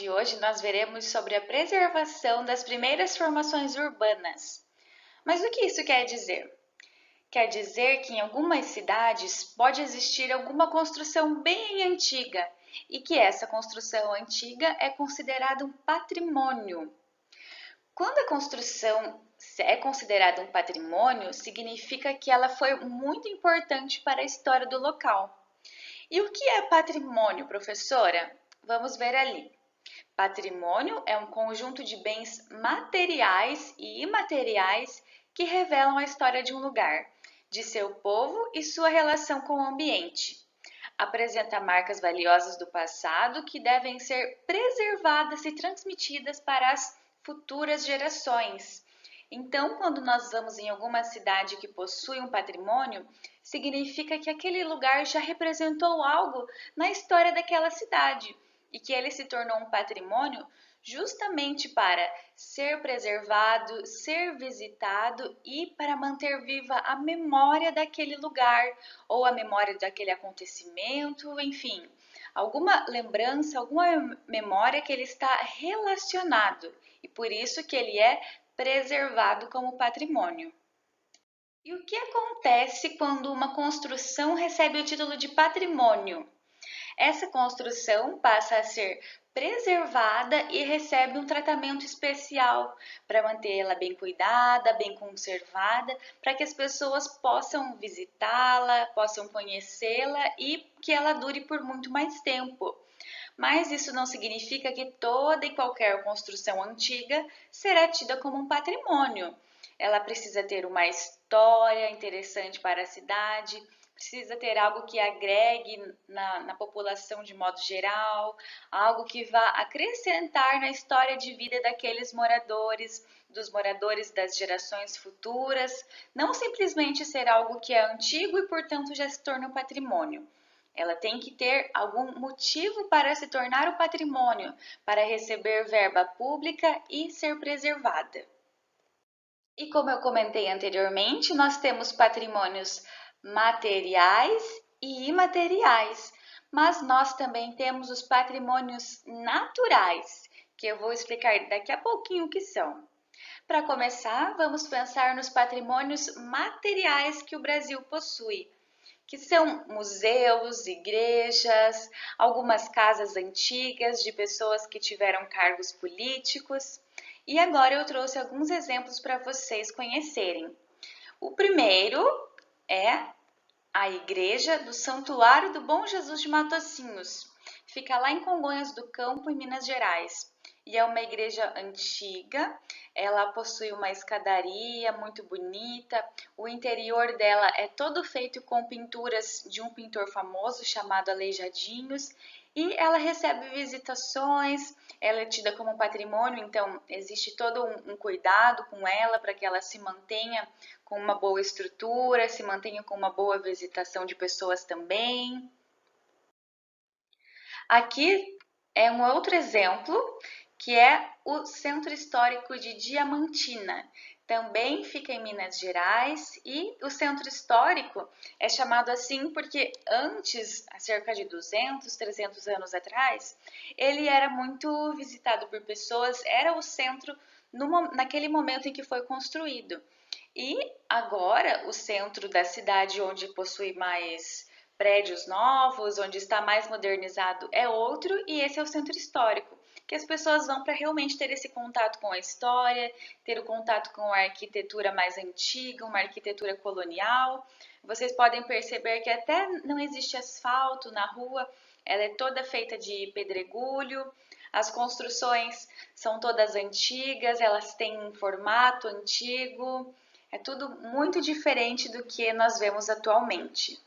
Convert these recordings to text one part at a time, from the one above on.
de hoje nós veremos sobre a preservação das primeiras formações urbanas. Mas o que isso quer dizer? Quer dizer que em algumas cidades pode existir alguma construção bem antiga e que essa construção antiga é considerada um patrimônio. Quando a construção é considerada um patrimônio, significa que ela foi muito importante para a história do local. E o que é patrimônio, professora? Vamos ver ali. Patrimônio é um conjunto de bens materiais e imateriais que revelam a história de um lugar, de seu povo e sua relação com o ambiente. Apresenta marcas valiosas do passado que devem ser preservadas e transmitidas para as futuras gerações. Então, quando nós vamos em alguma cidade que possui um patrimônio, significa que aquele lugar já representou algo na história daquela cidade e que ele se tornou um patrimônio justamente para ser preservado, ser visitado e para manter viva a memória daquele lugar ou a memória daquele acontecimento, enfim, alguma lembrança, alguma memória que ele está relacionado e por isso que ele é preservado como patrimônio. E o que acontece quando uma construção recebe o título de patrimônio? Essa construção passa a ser preservada e recebe um tratamento especial para mantê-la bem cuidada, bem conservada, para que as pessoas possam visitá-la, possam conhecê-la e que ela dure por muito mais tempo. Mas isso não significa que toda e qualquer construção antiga será tida como um patrimônio. Ela precisa ter uma história interessante para a cidade, precisa ter algo que agregue na população de modo geral, algo que vá acrescentar na história de vida daqueles moradores, dos moradores das gerações futuras, não simplesmente ser algo que é antigo e, portanto, já se torna um patrimônio. Ela tem que ter algum motivo para se tornar o patrimônio, para receber verba pública e ser preservada. E como eu comentei anteriormente, nós temos patrimônios materiais e imateriais, mas nós também temos os patrimônios naturais, que eu vou explicar daqui a pouquinho o que são. Para começar, vamos pensar nos patrimônios materiais que o Brasil possui, que são museus, igrejas, algumas casas antigas de pessoas que tiveram cargos políticos. E agora eu trouxe alguns exemplos para vocês conhecerem. O primeiro é a Igreja do Santuário do Bom Jesus de Matosinhos. Fica lá em Congonhas do Campo, em Minas Gerais. E é uma igreja antiga, ela possui uma escadaria muito bonita, o interior dela é todo feito com pinturas de um pintor famoso chamado Aleijadinhos, e ela recebe visitações, ela é tida como patrimônio, então existe todo um cuidado com ela para que ela se mantenha com uma boa estrutura, se mantenha com uma boa visitação de pessoas também. Aqui é um outro exemplo, que é o Centro Histórico de Diamantina. Também fica em Minas Gerais e o Centro Histórico é chamado assim porque antes, há cerca de 200, 300 anos atrás, ele era muito visitado por pessoas, era o centro naquele momento em que foi construído. E agora o centro da cidade, onde possui mais prédios novos, onde está mais modernizado, é outro, e esse é o centro histórico, que as pessoas vão para realmente ter esse contato com a história, ter o contato com a arquitetura mais antiga, uma arquitetura colonial. Vocês podem perceber que até não existe asfalto na rua, ela é toda feita de pedregulho. As construções são todas antigas, elas têm um formato antigo. É tudo muito diferente do que nós vemos atualmente.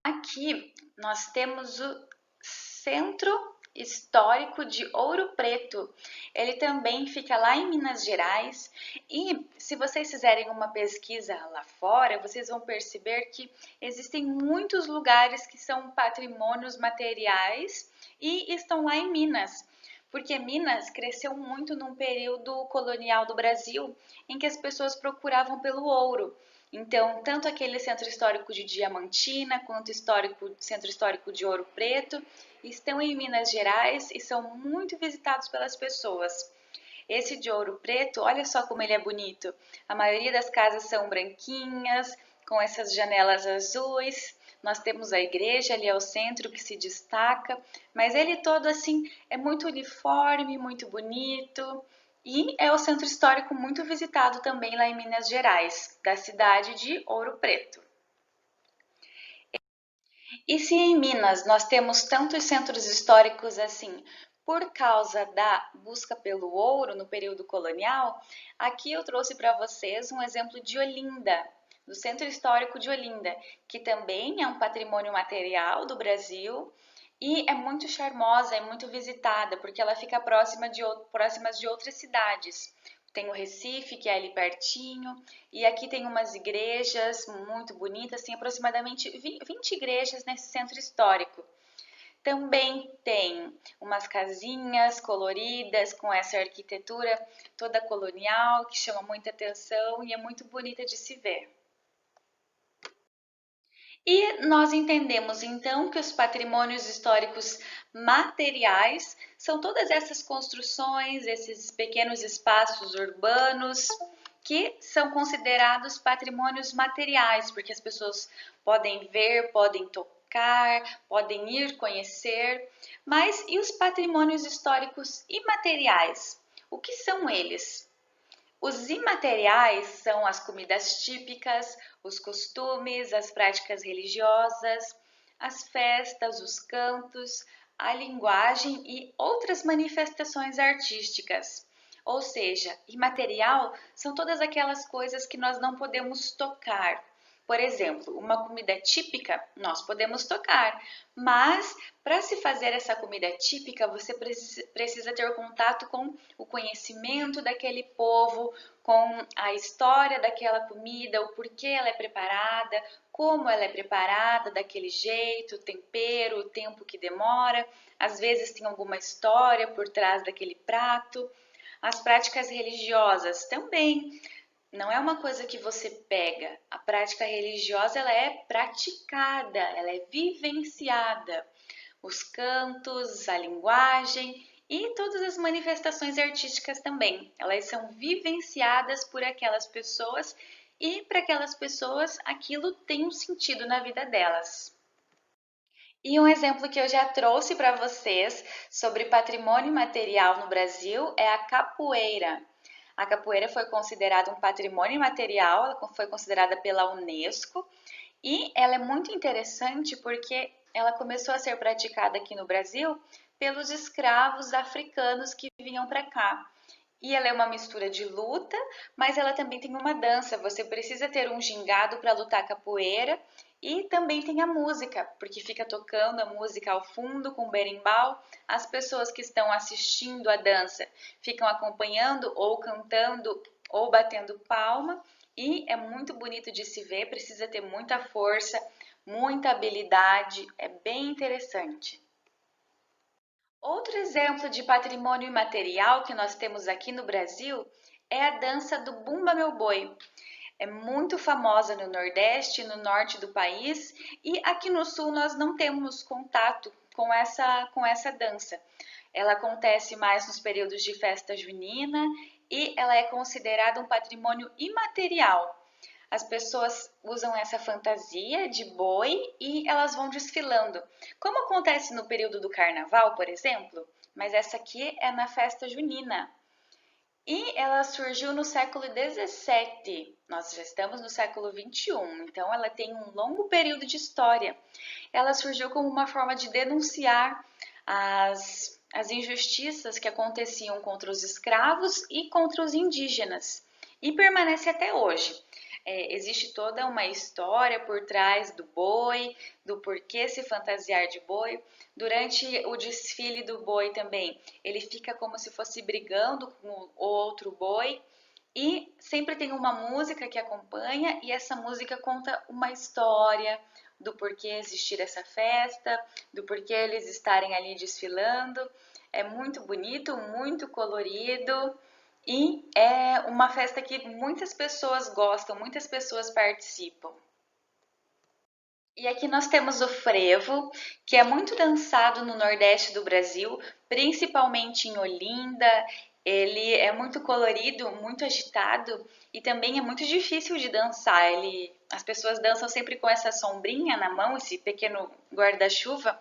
Aqui nós temos o Centro Histórico de Ouro Preto. Ele também fica lá em Minas Gerais e se vocês fizerem uma pesquisa lá fora, vocês vão perceber que existem muitos lugares que são patrimônios materiais e estão lá em Minas. Porque Minas cresceu muito num período colonial do Brasil, em que as pessoas procuravam pelo ouro. Então, tanto aquele centro histórico de Diamantina, quanto o centro histórico de Ouro Preto, estão em Minas Gerais e são muito visitados pelas pessoas. Esse de Ouro Preto, olha só como ele é bonito. A maioria das casas são branquinhas, com essas janelas azuis. Nós temos a igreja ali ao centro que se destaca, mas ele todo assim é muito uniforme, muito bonito. E é o centro histórico muito visitado também lá em Minas Gerais, da cidade de Ouro Preto. E se em Minas nós temos tantos centros históricos assim, por causa da busca pelo ouro no período colonial, aqui eu trouxe para vocês um exemplo de Olinda, do Centro Histórico de Olinda, que também é um patrimônio material do Brasil e é muito charmosa, é muito visitada, porque ela fica próximas de outras cidades. Tem o Recife, que é ali pertinho, e aqui tem umas igrejas muito bonitas, tem aproximadamente 20 igrejas nesse centro histórico. Também tem umas casinhas coloridas com essa arquitetura toda colonial que chama muita atenção e é muito bonita de se ver. E nós entendemos então que os patrimônios históricos materiais são todas essas construções, esses pequenos espaços urbanos que são considerados patrimônios materiais, porque as pessoas podem ver, podem tocar, podem ir conhecer. Mas e os patrimônios históricos imateriais? O que são eles? Os imateriais são as comidas típicas, os costumes, as práticas religiosas, as festas, os cantos, a linguagem e outras manifestações artísticas. Ou seja, imaterial são todas aquelas coisas que nós não podemos tocar. Por exemplo, uma comida típica nós podemos tocar, mas para se fazer essa comida típica, você precisa ter contato com o conhecimento daquele povo, com a história daquela comida, o porquê ela é preparada, como ela é preparada daquele jeito, o tempero, o tempo que demora. Às vezes tem alguma história por trás daquele prato. As práticas religiosas também. Não é uma coisa que você pega. A prática religiosa ela é praticada, ela é vivenciada. Os cantos, a linguagem e todas as manifestações artísticas também. Elas são vivenciadas por aquelas pessoas e para aquelas pessoas aquilo tem um sentido na vida delas. E um exemplo que eu já trouxe para vocês sobre patrimônio material no Brasil é a capoeira. A capoeira foi considerada um patrimônio material, ela foi considerada pela Unesco e ela é muito interessante porque ela começou a ser praticada aqui no Brasil pelos escravos africanos que vinham para cá. E ela é uma mistura de luta, mas ela também tem uma dança. Você precisa ter um gingado para lutar capoeira e também tem a música, porque fica tocando a música ao fundo com berimbau. As pessoas que estão assistindo a dança ficam acompanhando ou cantando ou batendo palma e é muito bonito de se ver, precisa ter muita força, muita habilidade, é bem interessante. Outro exemplo de patrimônio imaterial que nós temos aqui no Brasil é a dança do Bumba Meu Boi. É muito famosa no Nordeste e no Norte do país e aqui no Sul nós não temos contato com essa dança. Ela acontece mais nos períodos de festa junina e ela é considerada um patrimônio imaterial. As pessoas usam essa fantasia de boi e elas vão desfilando. Como acontece no período do carnaval, por exemplo, mas essa aqui é na festa junina. E ela surgiu no século XVII. Nós já estamos no século XXI, então ela tem um longo período de história. Ela surgiu como uma forma de denunciar as injustiças que aconteciam contra os escravos e contra os indígenas. E permanece até hoje. Existe toda uma história por trás do boi, do porquê se fantasiar de boi. Durante o desfile do boi também, ele fica como se fosse brigando com o outro boi e sempre tem uma música que acompanha e essa música conta uma história do porquê existir essa festa, do porquê eles estarem ali desfilando. É muito bonito, muito colorido. E é uma festa que muitas pessoas gostam, muitas pessoas participam. E aqui nós temos o frevo, que é muito dançado no Nordeste do Brasil, principalmente em Olinda. Ele é muito colorido, muito agitado e também é muito difícil de dançar. As pessoas dançam sempre com essa sombrinha na mão, esse pequeno guarda-chuva,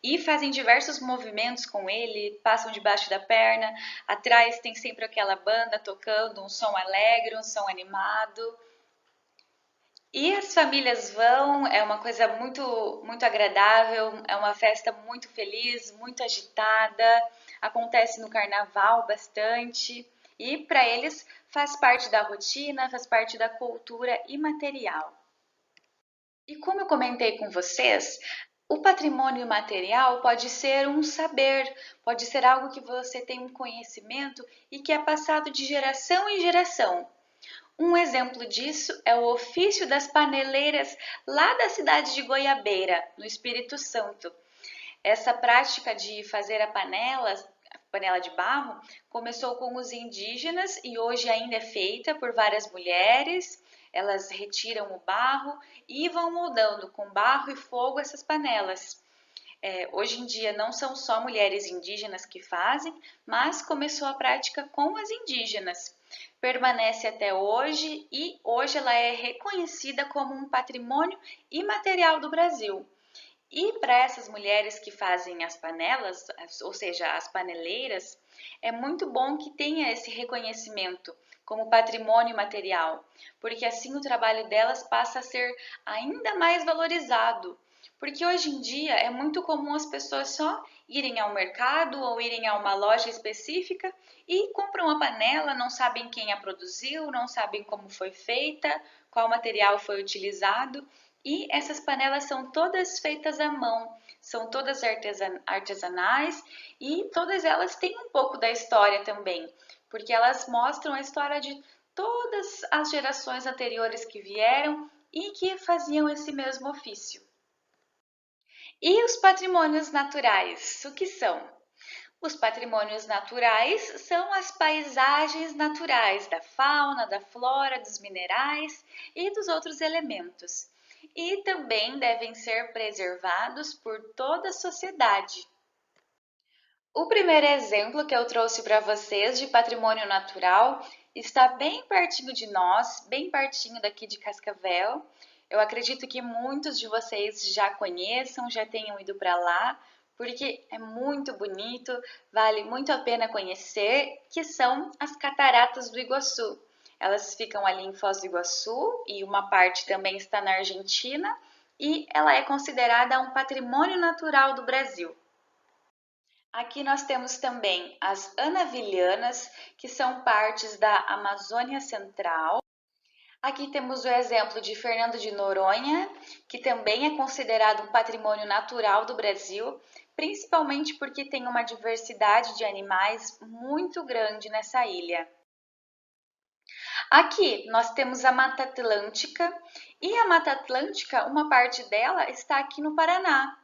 e fazem diversos movimentos com ele, passam debaixo da perna. Atrás tem sempre aquela banda tocando um som alegre, um som animado. E as famílias vão, é uma coisa muito agradável, é uma festa muito feliz, muito agitada, acontece no carnaval bastante e para eles faz parte da rotina, faz parte da cultura imaterial. E como eu comentei com vocês, o patrimônio imaterial pode ser um saber, pode ser algo que você tem um conhecimento e que é passado de geração em geração. Um exemplo disso é o ofício das paneleiras lá da cidade de Goiabeira, no Espírito Santo. Essa prática de fazer a panela de barro, começou com os indígenas e hoje ainda é feita por várias mulheres. Elas retiram o barro e vão moldando com barro e fogo essas panelas. Hoje em dia não são só mulheres indígenas que fazem, mas começou a prática com as indígenas. Permanece até hoje e hoje ela é reconhecida como um patrimônio imaterial do Brasil. E para essas mulheres que fazem as panelas, ou seja, as paneleiras, é muito bom que tenha esse reconhecimento como patrimônio material, porque assim o trabalho delas passa a ser ainda mais valorizado. Porque hoje em dia é muito comum as pessoas só irem ao mercado ou irem a uma loja específica e compram uma panela, não sabem quem a produziu, não sabem como foi feita, qual material foi utilizado. E essas panelas são todas feitas à mão, são todas artesanais e todas elas têm um pouco da história também, porque elas mostram a história de todas as gerações anteriores que vieram e que faziam esse mesmo ofício. E os patrimônios naturais, o que são? Os patrimônios naturais são as paisagens naturais da fauna, da flora, dos minerais e dos outros elementos. E também devem ser preservados por toda a sociedade. O primeiro exemplo que eu trouxe para vocês de patrimônio natural está bem pertinho de nós, bem pertinho daqui de Cascavel. Eu acredito que muitos de vocês já conheçam, já tenham ido para lá, porque é muito bonito, vale muito a pena conhecer, que são as Cataratas do Iguaçu. Elas ficam ali em Foz do Iguaçu e uma parte também está na Argentina, e ela é considerada um patrimônio natural do Brasil. Aqui nós temos também as anavilhanas, que são partes da Amazônia Central. Aqui temos o exemplo de Fernando de Noronha, que também é considerado um patrimônio natural do Brasil, principalmente porque tem uma diversidade de animais muito grande nessa ilha. Aqui nós temos a Mata Atlântica, e a Mata Atlântica, uma parte dela está aqui no Paraná.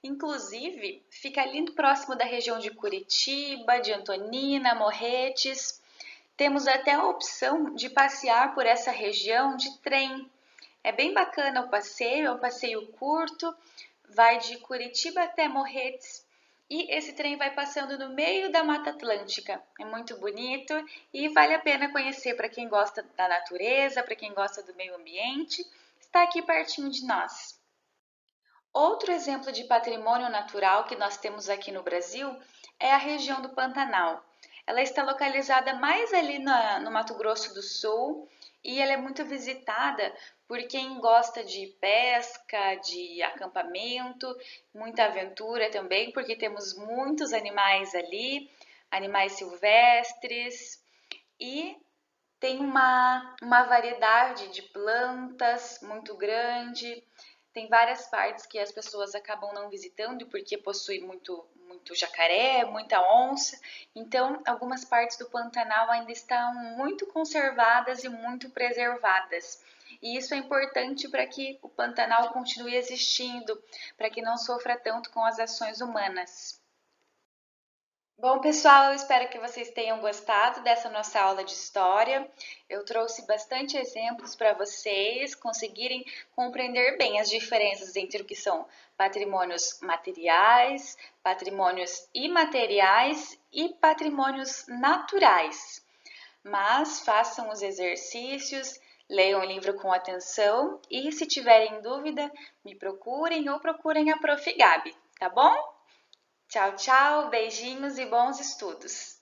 Inclusive, fica ali próximo da região de Curitiba, de Antonina, Morretes. Temos até a opção de passear por essa região de trem. É bem bacana o passeio, é um passeio curto, vai de Curitiba até Morretes e esse trem vai passando no meio da Mata Atlântica. É muito bonito e vale a pena conhecer para quem gosta da natureza, para quem gosta do meio ambiente. Está aqui pertinho de nós. Outro exemplo de patrimônio natural que nós temos aqui no Brasil é a região do Pantanal. Ela está localizada mais ali no Mato Grosso do Sul e ela é muito visitada por quem gosta de pesca, de acampamento, muita aventura também, porque temos muitos animais ali, animais silvestres e tem uma variedade de plantas muito grande. Tem várias partes que as pessoas acabam não visitando porque possui muito jacaré, muita onça. Então, algumas partes do Pantanal ainda estão muito conservadas e muito preservadas. E isso é importante para que o Pantanal continue existindo, para que não sofra tanto com as ações humanas. Bom, pessoal, eu espero que vocês tenham gostado dessa nossa aula de história. Eu trouxe bastante exemplos para vocês conseguirem compreender bem as diferenças entre o que são patrimônios materiais, patrimônios imateriais e patrimônios naturais. Mas façam os exercícios, leiam o livro com atenção e, se tiverem dúvida, me procurem ou procurem a Prof. Gabi, tá bom? Tchau, tchau, beijinhos e bons estudos!